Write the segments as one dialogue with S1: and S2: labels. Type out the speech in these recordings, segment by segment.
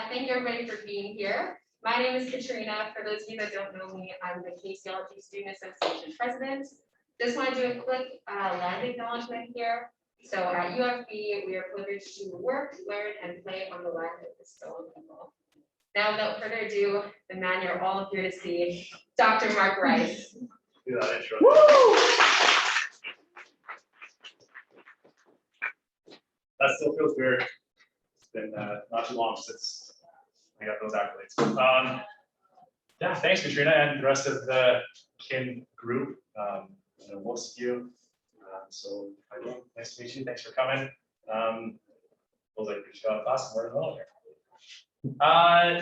S1: Thank you everybody for being here. My name is Katrina. For those of you that don't know me, I'm the Kinesiology Student Association President. Just want to do a quick land acknowledgement here. So at UFB, we are privileged to work, learn, and play on the land of the Stolen people. Now, without further ado, the man you're all here to see, Dr. Mark Rice.
S2: Do that intro. That still feels weird. It's been not too long since I got those accolades. Yeah, thanks, Katrina, and the rest of the kin group. I know most of you. So, nice to meet you. Thanks for coming. Feels like we just got a class and we're in the middle here.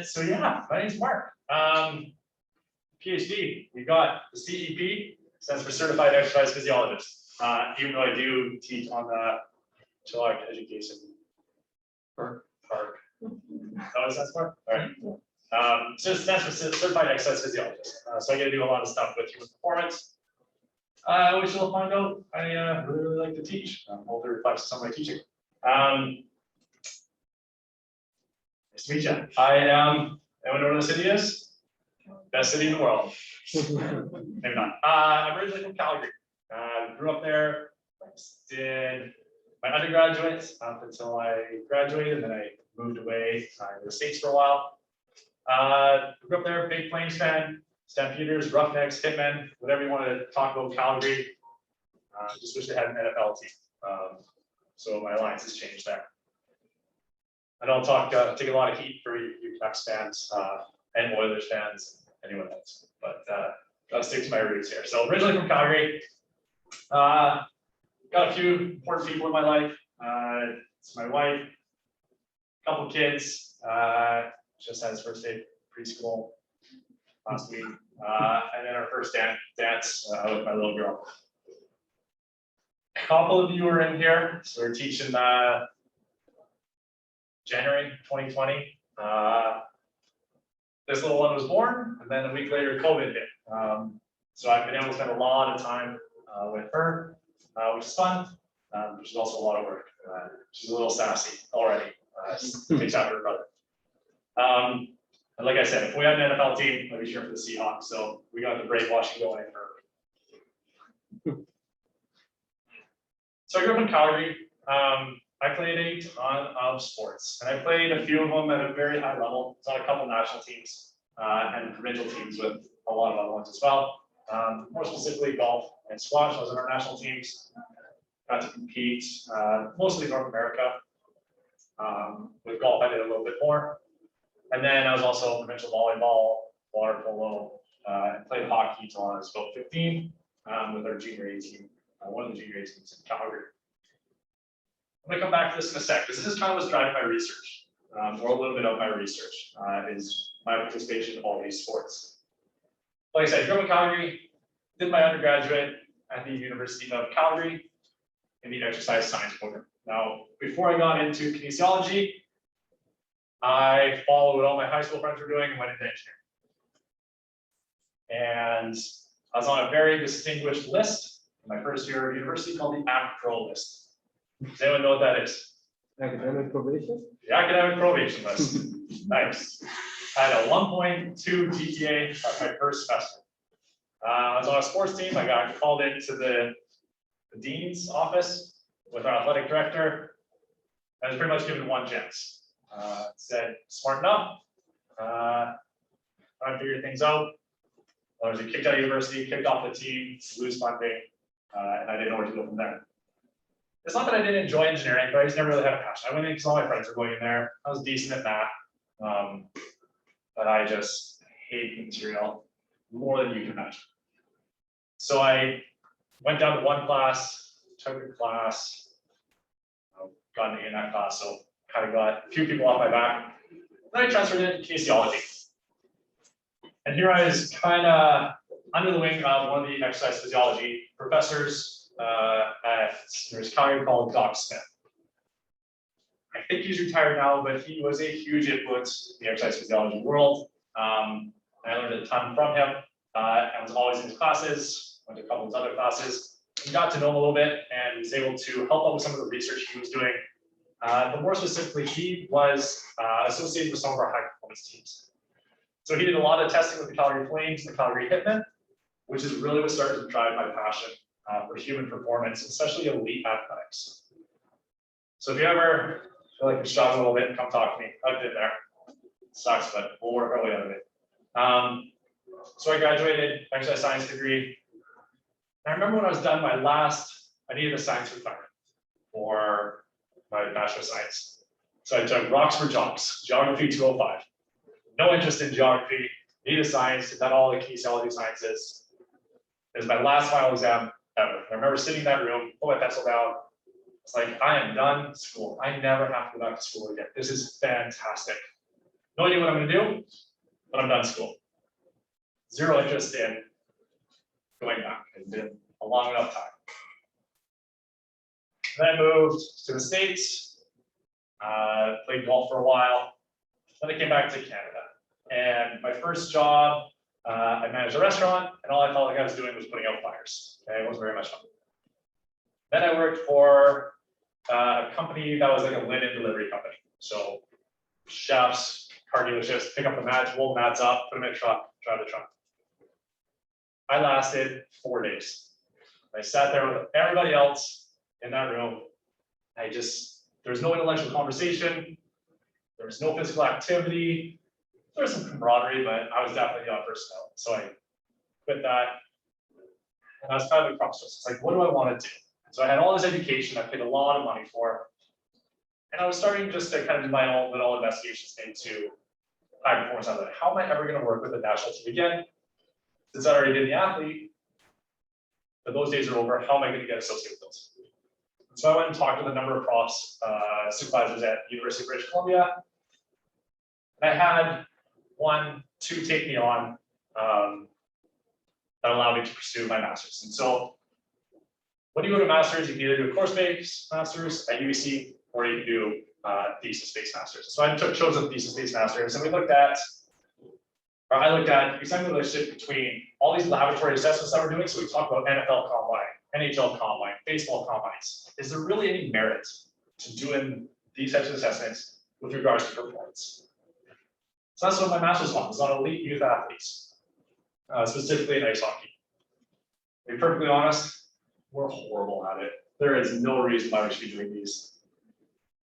S2: So yeah, my name's Mark. PhD. We got the CEP, stands for Certified Exercise Physiologist. Even though I do teach on the Child Education Park. Is that what it stands for? All right. So it stands for Certified Exercise Physiologist. So I get to do a lot of stuff with human performance, which you'll find out I really like to teach. Hopefully reflects some of my teaching. Nice to meet you. Anyone know where the city is? Best city in the world. Maybe not. I'm originally from Calgary. Grew up there. Did my undergraduate up until I graduated, and then I moved away to the States for a while. Grew up there, big Flames fan, Stampeders, Roughnecks, Hitmen, whatever you want to talk about Calgary. Just wish they had an NFL team. So my alliance has changed there. I don't take a lot of heat for you Canucks fans and Oilers fans, anyone else, but gotta stick to my roots here. So originally from Calgary, got a few important people in my life. It's my wife, a couple kids, just had his first day preschool last week, and then our first dance with my little girl. A couple of you are in here, so we're teaching January 2020. This little one was born, and then a week later, COVID hit. So I've been able to spend a lot of time with her, which is fun, which is also a lot of work. She's a little sassy already. Takes after her brother. And like I said, if we had an NFL team, I'd be cheering for the Seahawks. So we got the brainwashing going for. So I grew up in Calgary. I played a ton of sports, and I played a few of them at a very high level. It's on a couple national teams and provincial teams with a lot of other ones as well. More specifically, golf and squash. I was on our national teams. Got to compete mostly North America. With golf, I did a little bit more. And then I was also provincial volleyball, water polo, and played hockey until I was about 15 with our junior A team, one of the junior A teams in Calgary. I'm going to come back to this in a sec, because this is kind of what's driving my research, or a little bit of my research, is my participation in all these sports. Like I said, I grew up in Calgary, did my undergraduate at the University of Calgary in the exercise science program. Now, before I got into kinesiology, I followed what all my high school friends were doing and went into engineering. And I was on a very distinguished list in my first year of university called the ACPRO list. Does anyone know what that is?
S3: Academic probation?
S2: The academic probation list. Nice. I had a 1.2 GPA at my first semester. I was on a sports team. I got called into the dean's office with our athletic director. I was pretty much given one chance. Said, smarten up, try to figure things out. I was kicked out of university, kicked off the team, lose funding, and I didn't know where to go from there. It's not that I didn't enjoy engineering, but I just never really had a passion. I went in because all my friends were going in there. I was decent at math, but I just hate material more than you can imagine. So I went down to one class, took a class, got in that class, so kind of got a few people off my back. Then I transferred into kinesiology. And here I was kind of under the wing of one of the exercise physiology professors at University of Calgary called Doc Smith. I think he's retired now, but he was a huge influence in the exercise physiology world. I learned a ton from him. I was always in his classes, went to a couple of his other classes, and got to know him a little bit, and was able to help out with some of the research he was doing But more specifically, he was associated with some of our high performance teams. So he did a lot of testing with the Calgary Flames and the Calgary Hitmen, which is really what started to drive my passion for human performance, especially elite athletics. So if you ever feel like you're struggling a little bit, come talk to me. I've been there. It sucks, but we'll work our way out of it. So I graduated, exercise science degree. And I remember when I was done I needed a science requirement for my Bachelor of Science. So I took Rocks for Jocks, Geography 205. No interest in geography, needed science, done all the kinesiology sciences. It was my last final exam ever. I remember sitting in that room, pull my pencil down. It's like, I am done school. I never have to go back to school again. This is fantastic. No idea what I'm gonna do, but I'm done school. Zero interest in going back. It's been a long enough time. Then I moved to the States, played golf for a while. Then I came back to Canada. And my first job, I managed a restaurant, and all I felt like I was doing was putting out fires. Okay, it wasn't very much fun. Then I worked for a company that was like a linen delivery company. So chefs, car dealerships, pick up the mats, roll the mats up, put them in a truck, drive the truck. I lasted 4 days. I sat there with everybody else in that room. There's no intellectual conversation. There was no physical activity. There was some camaraderie, but I was definitely the odd person out. So I quit that. And I was kind of a crossroads. It's like, what do I want to do? So I had all this education I paid a lot of money for. And I was starting just to kind of do my own little investigations into high performance athlete. How am I ever going to work with the national team again? Since I already did the athlete, but those days are over, how am I going to get associated with those? So I went and talked with a number of profs, supervisors at University of British Columbia. And I had 2 take me on that allowed me to pursue my master's. And so when you go to master's, you can either do a course-based master's at UBC, or you can do thesis-based master's. So I chose a thesis-based master's, and I looked at the exciting relationship between all these laboratory assessments that we're doing. So we talk about NFL combine, NHL combine, baseball combines. Is there really any merit to doing these types of assessments with regards to performance? So that's what my master's on, is on elite youth athletes, specifically in ice hockey. To be perfectly honest, we're horrible at it. There is no reason why we should be doing these.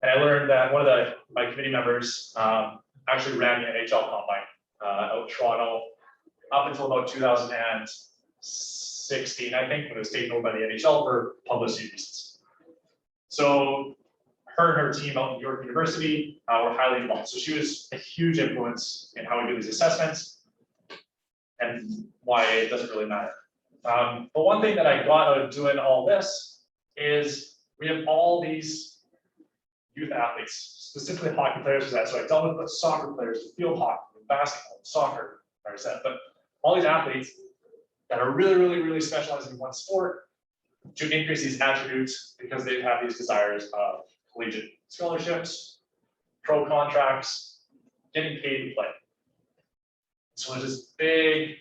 S2: And I learned that one of my committee members actually ran the NHL combine out in Toronto up until about 2016, I think, when it was taken over by the NHL for publicity reasons. So her and her team out in York University were highly involved. So she was a huge influence in how we do these assessments and why it doesn't really matter. But one thing that I got out of doing all this is we have all these youth athletes, specifically hockey players. So I dealt with soccer players, field hockey, basketball, soccer, but all these athletes that are really, really, really specialized in one sport to increase these attributes because they have these desires of collegiate scholarships, pro contracts, getting paid to play. So there's this big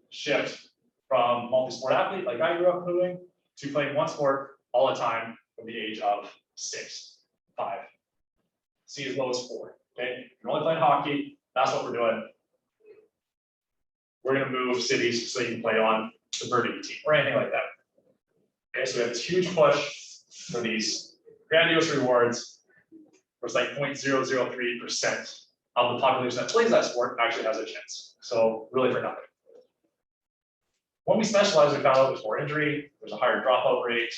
S2: shift from multi-sport athlete, like I grew up doing, to playing one sport all the time from the age of 6, 5, see as low as 4. Okay, you're only playing hockey. That's what we're doing. We're going to move cities so you can play on the Burgundy team or anything like that. Okay, so we have this huge push for these grandiose rewards. Where it's like 0.003% of the population that plays that sport actually has a chance. So really for nothing. When we specialize, we found out there's more injury, there's a higher dropout rate,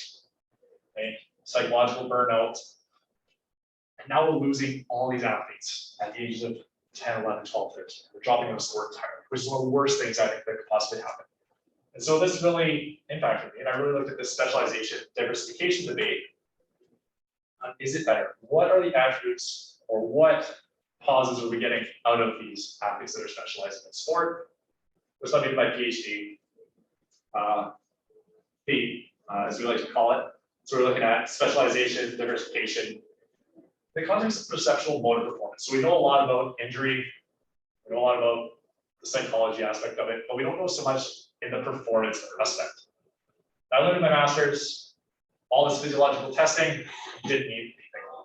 S2: okay, psychological burnout. And now we're losing all these athletes at the ages of 10, 11, 12, 13. We're dropping them to sport entirely, which is one of the worst things I think that could possibly happen. And so this really impacted me. And I really looked at this specialization diversification debate. Is it better? What are the attributes or what positives are we getting out of these athletes that are specializing in sport? Which led me to my PhD, as we like to call it. So we're looking at specialization, diversification, the context of perceptual motor performance. So we know a lot about injury, we know a lot about the psychology aspect of it, but we don't know so much in the performance aspect. I learned in my master's, all this physiological testing didn't mean anything.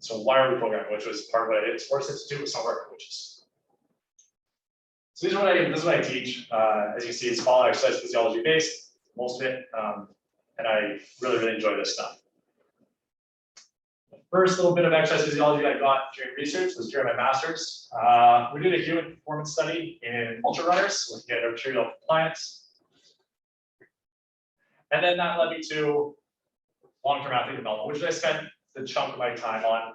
S2: So why are we programming, which was part of what I did at Sports Institute with some of our coaches. So this is what I teach. As you see, it's all exercise physiology based, most of it, and I really enjoy this stuff. The first little bit of exercise physiology I got during research was during my master's. We did a human performance study in ultra runners looking at arterial compliance. And then that led me to long-term athlete development, which I spent the chunk of my time on.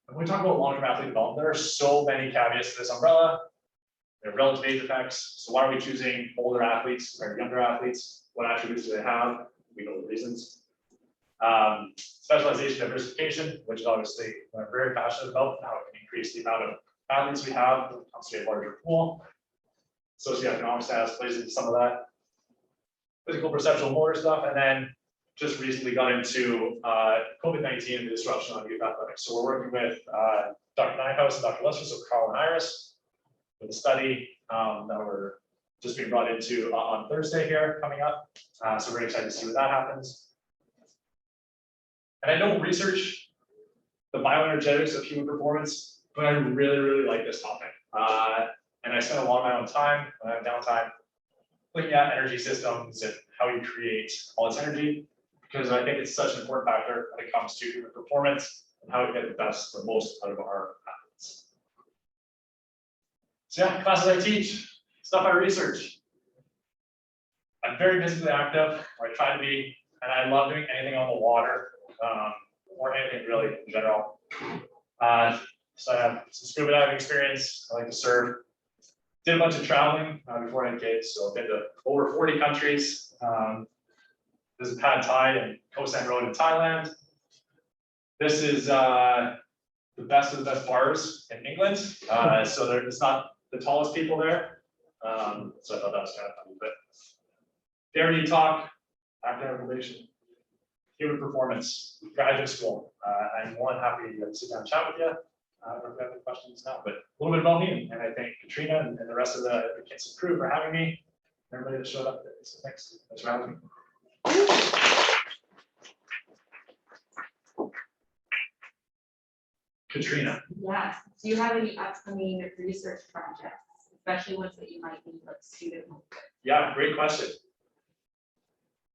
S2: When we talk about long-term athlete development, there are so many caveats to this umbrella. There are relative age effects. So why are we choosing older athletes or younger athletes? What attributes do they have? We know the reasons. Specialization, diversification, which is obviously what I'm very passionate about, how it can increase the amount of athletes we have, comes to a larger pool. Socioeconomic status plays into some of that. Physical, perceptual, motor stuff, and then just recently got into COVID-19 and the disruption on youth athletics. So we're working with Dr. Nyhouse and Dr. Lester, so Carl and Iris, with a study that we're just being brought into on Thursday here coming up. So we're excited to see what that happens. And I don't research the bioenergetics of human performance, but I really like this topic. And I spend a lot of my own time when I have downtime looking at energy systems and how you create all this energy, because I think it's such an important factor when it comes to human performance and how we get the best, the most out of our athletes. So yeah, classes I teach, stuff I research. I'm very physically active, or I try to be, and I love doing anything on the water, or anything really in general. So I have some scuba diving experience. I like to surf. Did a bunch of traveling before I had kids, so I've been to over 40 countries. This is Pad Thai and Koh San Road in Thailand. This is the best of the best bars in England. So it's not the tallest people there. So I thought that was kind of funny. But dairy talk, academic relation, human performance, graduate school. I'm more than happy to sit down and chat with you. I don't know if you have any questions now, but a little bit about me, and I thank Katrina and the rest of the kids and crew for having me. Everybody that showed up today. So thanks for having me. Katrina.
S1: Yes. Do you have any upcoming research projects, especially ones that you might need like student help with?
S2: Yeah, great question.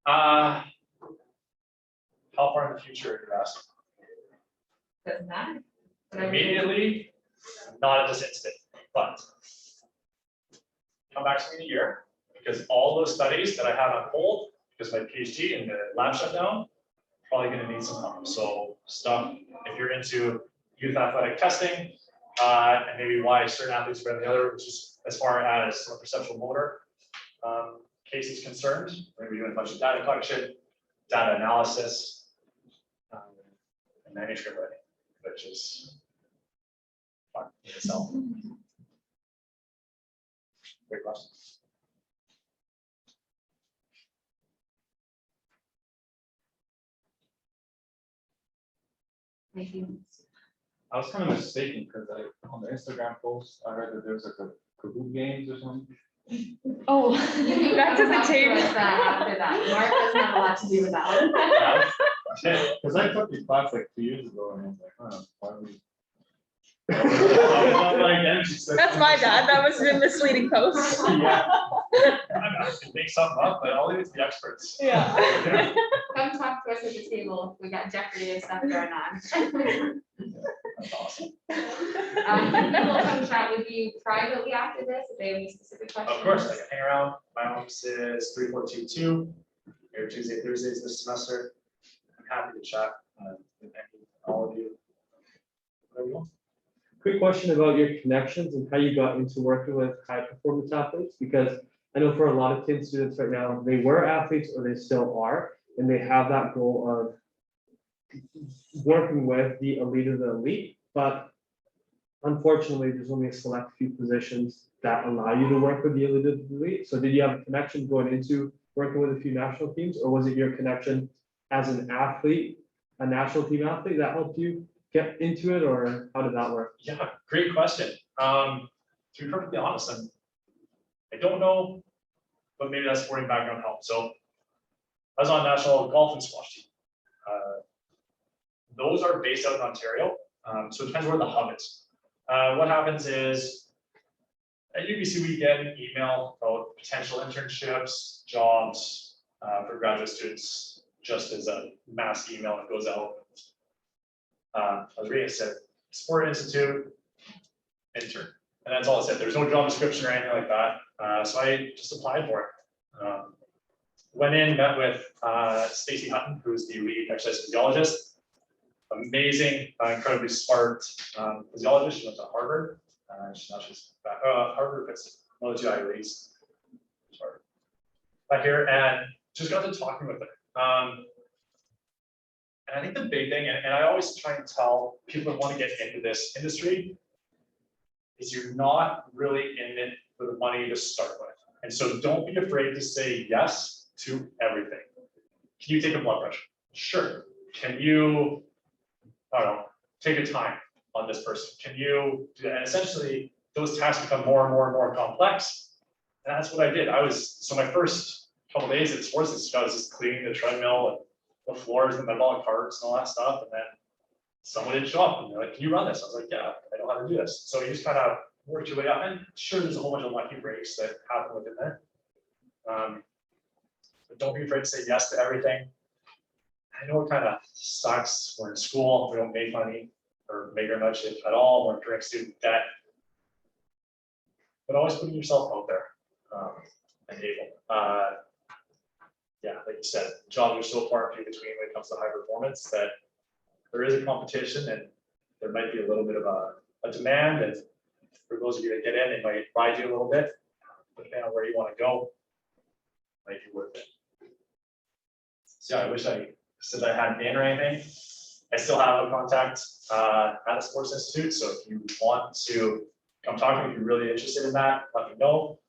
S2: How far in the future are you asking?
S1: Doesn't matter. Whatever.
S2: Immediately, not at this instant, but come back to me in a year, because all those studies that I have on hold, because my PhD and the lab shut down, probably going to need some help. So stuff, if you're into youth athletic testing, and maybe why certain athletes are better than the other, which is as far as perceptual motor case is concerned, we're going to be doing a bunch of data collection, data analysis, and manuscript writing, which is fun in itself. Great question.
S1: Thank you.
S4: I was kind of mistaken because on the Instagram post, I heard that there was like a Kahoot games or something.
S5: Oh,
S1: You can
S5: back to the table.
S1: After that, Mark doesn't have a lot to do with that one.
S4: Because I took this class like 2 years ago and I was like, huh, why are we?
S5: That's my bad. That was a misleading post.
S2: Yeah. I can make something up, but I'll leave it to the experts.
S5: Yeah.
S1: Come talk to us at the table. We got Jeopardy and stuff going on.
S2: That's awesome.
S1: People will come chat with you privately after this if they have any specific questions.
S2: Of course, I can hang around. My office is 3422. Here Tuesday, Thursdays this semester. I'm happy to chat with all of you. Whatever you want.
S3: Quick question about your connections and how you got into working with high performance athletes, because I know for a lot of teen students right now, they were athletes or they still are, and they have that goal of working with the elite of the elite, but unfortunately, there's only a select few positions that allow you to work with the elite of the elite. So did you have a connection going into working with a few national teams, or was it your connection as an athlete, a national team athlete, that helped you get into it, or how did that work?
S2: Yeah, great question. To be perfectly honest, I don't know, but maybe that sporting background helped. So I was on national golf and squash team. those are based out in Ontario. So it depends where the hub is. What happens is at UBC, we get an email about potential internships, jobs for graduate students, just as a mass email that goes out. I was reading, it said Sport Institute intern, and that's all it said. There's no job description or anything like that. So I just applied for it. Went in, met with Stacey Hutton, who's the lead exercise physiologist. Amazing, incredibly smart physiologist. She went to Harvard. She's back, Harvard, it's one of the two Ivy Leagues. Sorry. Back here, and just got to talking with her. And I think the big thing, and I always try and tell people that want to get into this industry, is you're not really in it for the money to start with. And so don't be afraid to say yes to everything. Can you take a blood pressure? Sure. Can you, I don't know, take a time on this person? Can you do that? And essentially, those tasks become more and more and more complex. And that's what I did. So my first couple days at Sports Institute, I was just cleaning the treadmill and the floors and the metabolic carts and all that stuff. And then someone didn't show up and they're like, can you run this? I was like, yeah, I know how to do this. So you just kind of work your way up. And sure, there's a whole bunch of lucky breaks that happen within there. But don't be afraid to say yes to everything. I know it kind of sucks. We're in school, we don't make money or make very much at all. We're incurring student debt. But always putting yourself out there and able. Yeah, like you said, jobs are so far and few between when it comes to high performance that there is a competition and there might be a little bit of a demand. And for those of you that get in, it might ride you a little bit, but depending on where you want to go, it might be worth it. So yeah, I wish I said I hadn't been or anything. I still have a contact at the Sports Institute. So if you want to come talk to me, if you're really interested in that, let me know.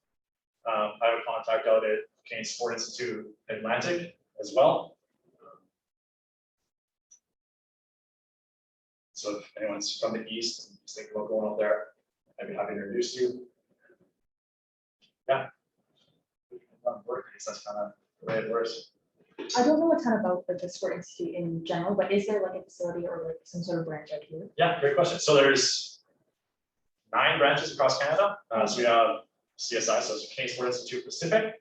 S2: I have a contact out at Canadian Sport Institute Atlantic as well. So if anyone's from the East and is thinking about going out there, I'd be happy to introduce you. Yeah. That's kind of the way it works.
S5: I don't know a ton about the Sport Institute in general, but is there like a facility or like some sort of branch out here?
S2: Yeah, great question. So there's 9 branches across Canada. So we have CSI, so it's Canadian Sport Institute Pacific,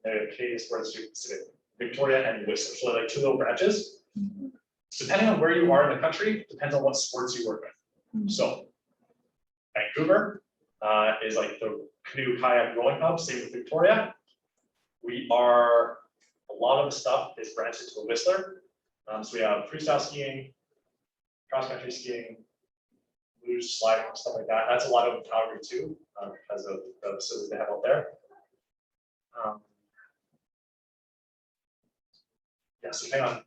S2: and we have Canadian Sport Institute Pacific Victoria and Whistler. So like 2 little branches. Depending on where you are in the country, depends on what sports you work with. So Vancouver is like the canoe kayak rowing hub, same with Victoria. A lot of the stuff is branched into Whistler. So we have freestyle skiing, cross-country skiing, luge, sliding, stuff like that. That's a lot of Calgary too, because of the facilities they have out there. Yeah, so depending on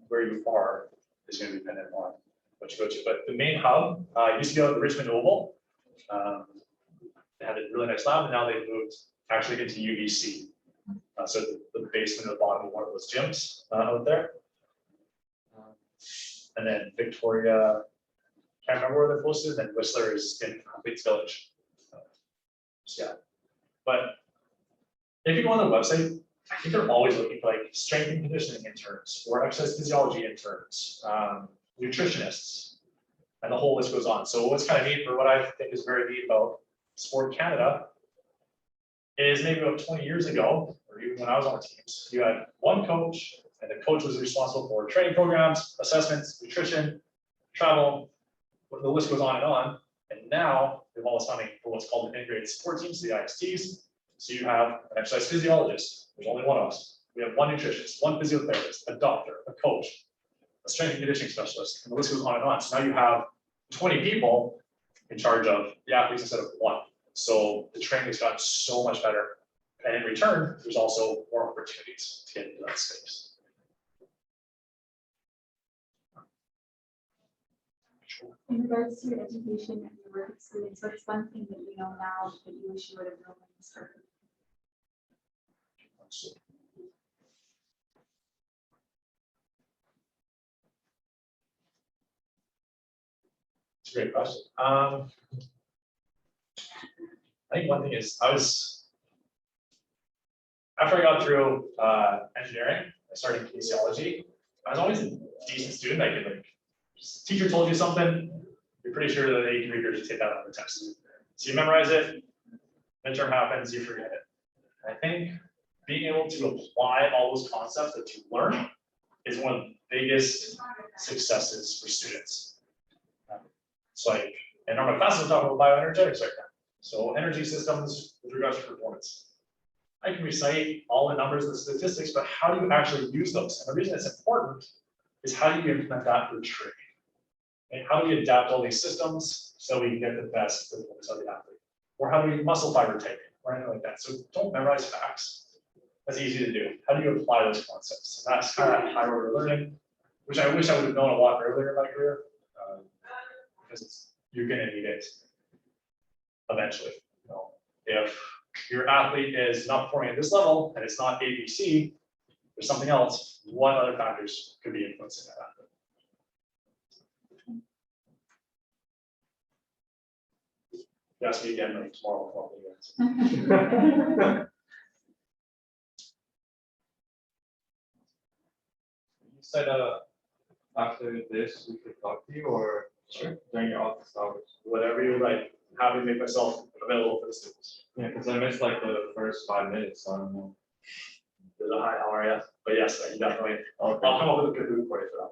S2: where you are is going to be dependent on what you go to. But the main hub used to be out at the Richmond Oval. They had a really nice lab, and now they've moved actually into UBC. So the basement at the bottom of one of those gyms out there. And then Victoria, can't remember where they're posted, and Whistler is in Complete Village. So yeah, but if you go on the website, I think they're always looking for like strength and conditioning interns or exercise physiology interns, nutritionists, and the whole list goes on. So what's kind of neat, or what I think is very neat about Sport Canada, is maybe about 20 years ago, or even when I was on the teams, you had one coach, and the coach was responsible for training programs, assessments, nutrition, travel, the list goes on and on. And now they've all funding for what's called an integrated support teams, the ISTs. So you have an exercise physiologist, there's only one of us. We have one nutritionist, one physiotherapist, a doctor, a coach, a strength and conditioning specialist, and the list goes on and on. So now you have 20 people in charge of the athletes instead of one. So the training has gotten so much better. And in return, there's also more opportunities to get into that space.
S6: In regards to your education and your work experience, what's one thing that you know now that you wish you would have known when you started?
S2: It's a great question. I think one thing is after I got through engineering, I started kinesiology. I was always a decent student. I could like teacher told you something, you're pretty sure that they can regurgitate that on the test. So you memorize it, midterm happens, you forget it. I think being able to apply all those concepts that you learn is one of the biggest successes for students. It's like, and on my class, I'm talking about bioenergetics right now. So energy systems with regards to performance. I can recite all the numbers and statistics, but how do you actually use those? And the reason it's important is how do you implement that for training? And how do we adapt all these systems so we can get the best performance of the athlete? Or how do we muscle fiber typing or anything like that? So don't memorize facts. That's easy to do. How do you apply those concepts? And that's kind of high order learning, which I wish I would have known a lot earlier in my career, because you're going to need it eventually. You know, if your athlete is not performing at this level and it's not ABC, there's something else. What other factors could be influencing that athlete? You ask me again like tomorrow.
S4: You said after this we could talk to you, or during your office hours?
S2: Whatever you like. Happy to make myself available for the students.
S4: Yeah, because I missed like the first 5 minutes, so I don't know.
S2: There's a hi, how are you? But yes, I can definitely.
S4: Okay.
S2: I'll come up with a Kahoot for you for that.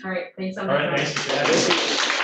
S1: All right, thanks so
S2: All
S1: much.
S2: right, thanks.